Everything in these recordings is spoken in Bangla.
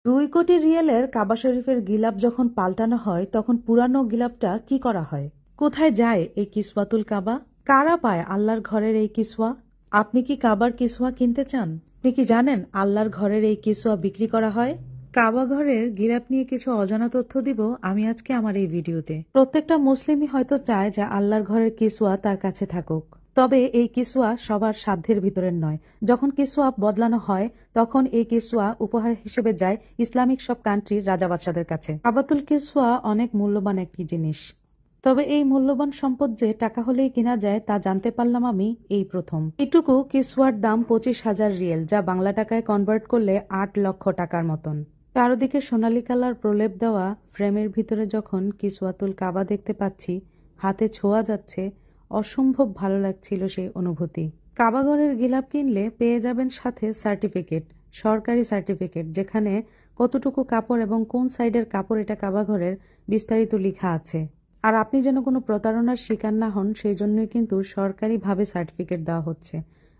2 কোটি রিয়ালের কাবা শরীফের গিলাফ যখন পাল্টানো হয় তখন পুরানো গিলাফটা কি করা হয়? কোথায় যায় এই কিসওয়াতুল কাবা? কারা পায় আল্লাহর ঘরের এই কিসওয়া? আপনি কি কাবার কিসওয়া কিনতে চান? আপনি কি জানেন আল্লাহর ঘরের এই কিসওয়া বিক্রি করা হয়? কাবা ঘরের গিলাফ নিয়ে কিছু অজানা তথ্য দিব আমি আজকে আমার এই ভিডিওতে। প্রত্যেকটা মুসলিমই হয়তো চায় যে আল্লাহর ঘরের কিসওয়া তার কাছে থাকুক, তবে এই কিসওয়া সবার সাধ্যের ভিতরের নয়। যখন কিসওয়া বদলানো হয় তখন এই কিসওয়া উপহার হিসেবে যায় ইসলামিক সব কান্ট্রির রাজা বাদশাদের কাছে। কাবাতুল কিসওয়া অনেক মূল্যবান একটি জিনিস, তবে এই মূল্যবান সম্পদ যে টাকা হলেই কেনা যায় তা জানতে পারলাম আমি এই প্রথম। এটুকু কিসওয়ার দাম 25,000 রিয়েল, যা বাংলা টাকায় কনভার্ট করলে 8 লক্ষ টাকার মতন। চারদিকে সোনালী কালার প্রলেপ দেওয়া ফ্রেমের ভিতরে যখন কিসওয়াতুল কাবা দেখতে পাচ্ছি, হাতে ছোঁয়া যাচ্ছে, অসম্ভব ভালো লাগছিল সেই অনুভূতি। কাবাঘরের গিলাফ কিনলে পেয়ে যাবেন সাথে সার্টিফিকেট, সরকারি সার্টিফিকেট, যেখানে কতটুকু কাপড় এবং কোন সাইডের কাপড় এটা কাবাঘরের বিস্তারিত লেখা আছে। আর আপনি যেন কোনো প্রতারণার শিকার না হন সেই জন্যই কিন্তু সরকারিভাবে সার্টিফিকেট দেওয়া হচ্ছে।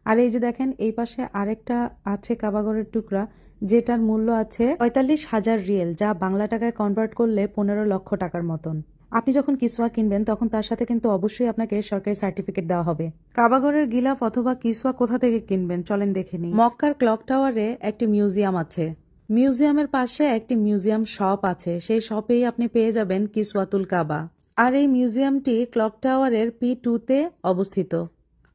আর এই যে দেখেন এই পাশে আরেকটা আছে কাবাঘরের টুকরা, যেটার মূল্য আছে 45,000 রিয়েল, যা বাংলা টাকায় কনভার্ট করলে 15 লক্ষ টাকার মতন। আপনি যখন কিসওয়া কিনবেন তখন তার সাথে কিন্তু অবশ্যই আপনাকে সরকারি সার্টিফিকেট দেওয়া হবে। কাবাঘরের গিলাফ অথবা কিসওয়া কোথা থেকে কিনবেন চলেন দেখে নিই। মক্কার ক্লক টাওয়ারে একটি মিউজিয়াম আছে, মিউজিয়ামের পাশে একটি মিউজিয়াম শপ আছে, সেই শপেই আপনি পেয়ে যাবেন কিসওয়াতুল কাবা। আর এই মিউজিয়ামটি ক্লক টাওয়ারের P2-তে অবস্থিত।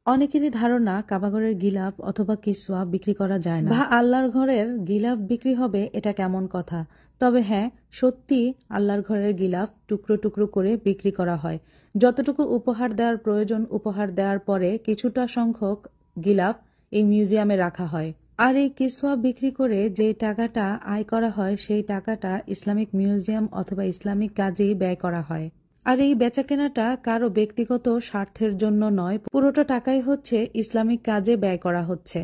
অনেকেরই ধারণা কাবাঘরের গিলাফ অথবা কিসওয়া বিক্রি করা যায় না, বা আল্লাহর ঘরের গিলাফ বিক্রি হবে, এটা কেমন কথা। তবে হ্যাঁ, সত্যি আল্লাহর ঘরের গিলাফ টুকরো টুকরো করে বিক্রি করা হয়। যতটুকু উপহার দেওয়ার প্রয়োজন উপহার দেওয়ার পরে কিছুটা সংখ্যক গিলাফ এই মিউজিয়ামে রাখা হয়। আর এই কিসওয়া বিক্রি করে যে টাকাটা আয় করা হয় সেই টাকাটা ইসলামিক মিউজিয়াম অথবা ইসলামিক কাজেই ব্যয় করা হয়। আর এই বেচাকেনাটা কারো ব্যক্তিগত স্বার্থের জন্য নয়, পুরোটা টাকাই হচ্ছে ইসলামিক কাজে ব্যয় করা হচ্ছে।